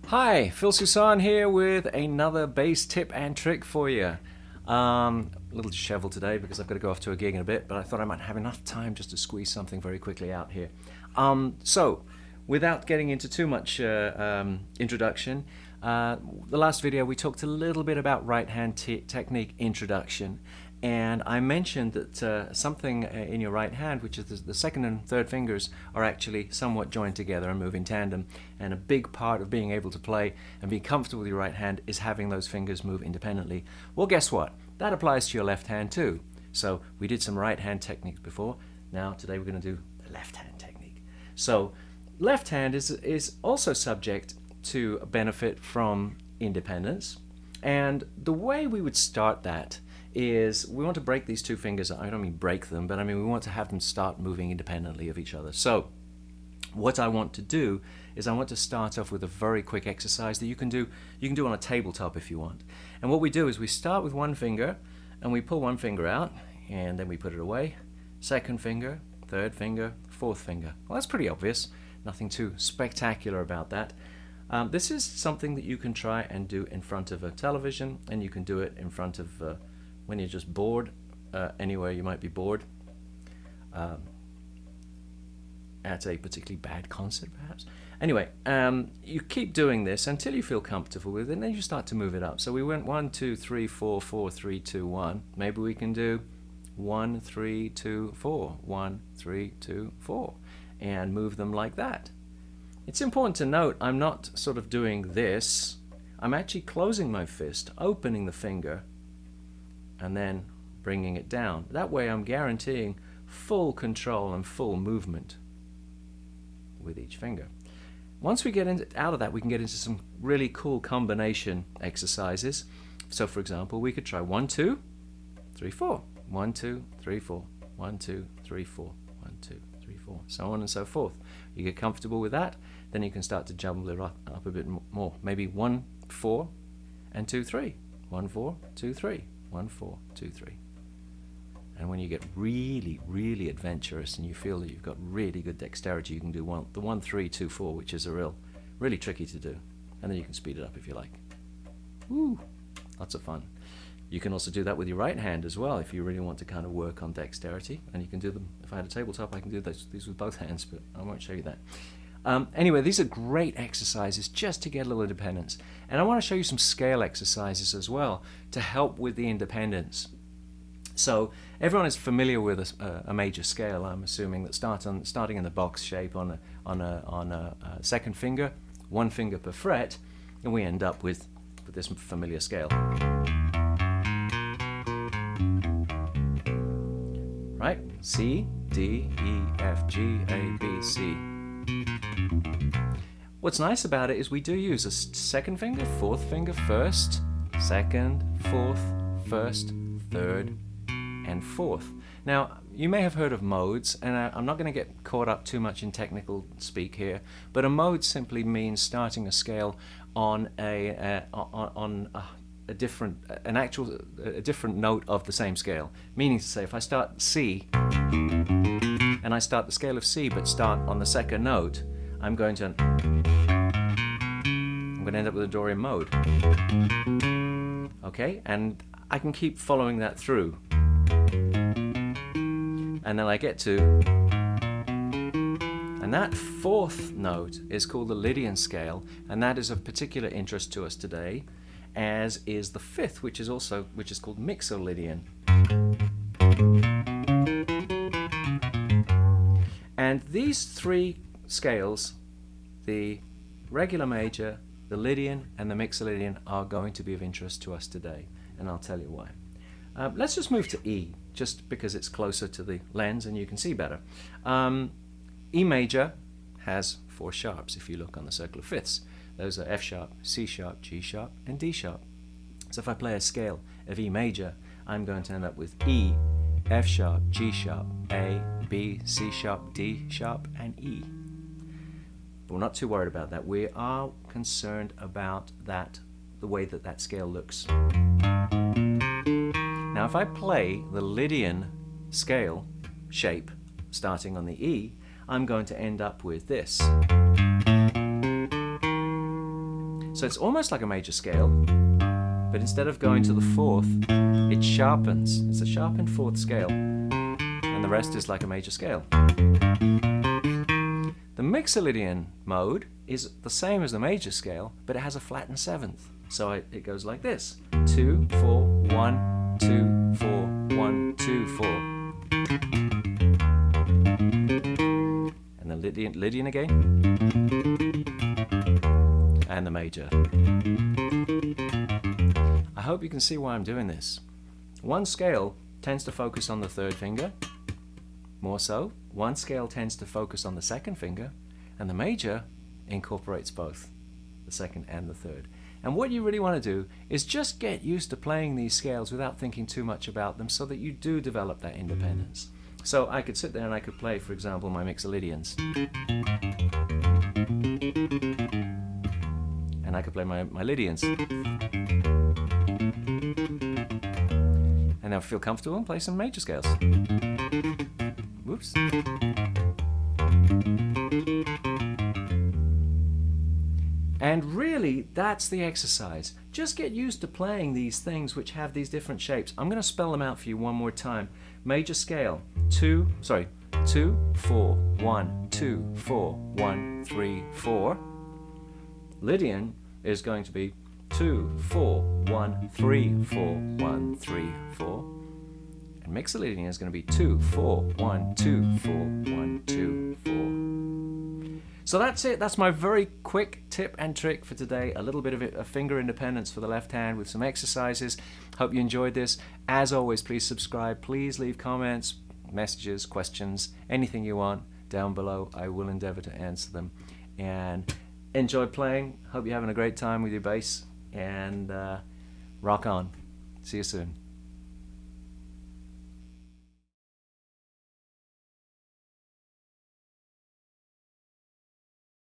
Hi, Phil Susan here with another bass tip and trick for you. A little disheveled today because I've got to go off to a gig in a bit, but I thought I might have enough time just to squeeze something very quickly out here. So, without getting into too much introduction, the last video we talked a little bit about right hand technique introduction, and I mentioned that something in your right hand, which is the second and third fingers, are actually somewhat joined together and move in tandem, and a big part of being able to play and be comfortable with your right hand is having those fingers move independently. Well, guess what? That applies to your left hand too. So we did some right hand techniques before. Now today we're going to do the left hand technique. So left hand is also subject to benefit from independence, and the way we would start that is we want to break these two fingers. I don't mean break them, but I mean we want to have them start moving independently of each other. So what I want to do is I want to start off with a very quick exercise that you can do on a tabletop if you want. And what we do is we start with one finger and we pull one finger out and then we put it away. Second finger, third finger, fourth finger. Well, that's pretty obvious. Nothing too spectacular about that. This is something that you can try and do in front of a television, and you can do it in front of when you're just bored, anywhere you might be bored, at a particularly bad concert perhaps. Anyway, you keep doing this until you feel comfortable with it, and then you start to move it up. So we went 1, 2, 3, 4, 4, 3, 2, 1. Maybe we can do 1, 3, 2, 4, 1, 3, 2, 4, and move them like that. It's important to note I'm not sort of doing this. I'm actually closing my fist, opening the finger, and then bringing it down. That way I'm guaranteeing full control and full movement with each finger. Once we get out of that, we can get into some really cool combination exercises. So for example, we could try 1, 2, 3, 4, 1, 2, 3, 4, 1, 2, 3, 4, 1, 2, 3, 4, so on and so forth. You get comfortable with that, then you can start to jumble it up a bit more. Maybe 1, 4, and 2, 3. 1, 4, 2, 3. 1, 4, 2, 3. And when you get really, really adventurous and you feel that you've got really good dexterity, you can do the 1, 3, 2, 4, which is really tricky to do. And then you can speed it up if you like. Woo! Lots of fun. You can also do that with your right hand as well if you really want to kind of work on dexterity. And you can do them, if I had a tabletop, I can do these with both hands, but I won't show you that. Anyway, these are great exercises just to get a little independence. And I want to show you some scale exercises as well to help with the independence. So everyone is familiar with a major scale, I'm assuming, that starting in the box shape on a second finger, one finger per fret, and we end up with this familiar scale. Right? C, D, E, F, G, A, B, C. What's nice about it is we do use a second finger, fourth finger, first, second, fourth, first, third, and fourth. Now, you may have heard of modes, and I'm not going to get caught up too much in technical speak here, but a mode simply means starting a scale on a different note of the same scale. Meaning to say, if I start C, and I start the scale of C, but start on the second note, I'm going to end up with a Dorian mode. Okay, and I can keep following that through. And then I get to, and that fourth note is called the Lydian Scale, and that is of particular interest to us today, as is the fifth, which is called Mixolydian. And these three scales, the regular major, the Lydian, and the Mixolydian, are going to be of interest to us today, and I'll tell you why. Let's just move to E, just because it's closer to the lens and you can see better. E major has 4 sharps if you look on the circle of fifths. Those are F sharp, C sharp, G sharp, and D sharp. So if I play a scale of E major, I'm going to end up with E, F sharp, G sharp, A, B, C sharp, D sharp, and E. But we're not too worried about that. We are concerned about the way that scale looks. Now if I play the Lydian scale shape starting on the E, I'm going to end up with this. So it's almost like a major scale, but instead of going to the fourth, it sharpens. It's a sharpened fourth scale, and the rest is like a major scale. The Mixolydian mode is the same as the major scale, but it has a flattened seventh. So it goes like this: 2, 4, 1, 2, 4, 1, 2, 4. And the Lydian again. And the major. I hope you can see why I'm doing this. One scale tends to focus on the third finger, more so. One scale tends to focus on the second finger, and the major incorporates both, the second and the third. And what you really want to do is just get used to playing these scales without thinking too much about them, so that you do develop that independence. So I could sit there and I could play, for example, my Mixolydians. And I could play my Lydians. And I feel comfortable and play some major scales. Whoops. And really, that's the exercise. Just get used to playing these things which have these different shapes. I'm going to spell them out for you one more time. Major scale, 2, 4, 1, 2, 4, 1, 3, 4. Lydian is going to be 2, 4, 1, 3, 4, 1, 3, 4. And Mixolydian is going to be 2, 4, 1, 2, 4, 1, 2, 4. So that's it. That's my very quick tip and trick for today. A little bit of a finger independence for the left hand with some exercises. Hope you enjoyed this. As always, please subscribe. Please leave comments, messages, questions, anything you want down below. I will endeavor to answer them. And enjoy playing. Hope you're having a great time with your bass. And rock on. See you soon.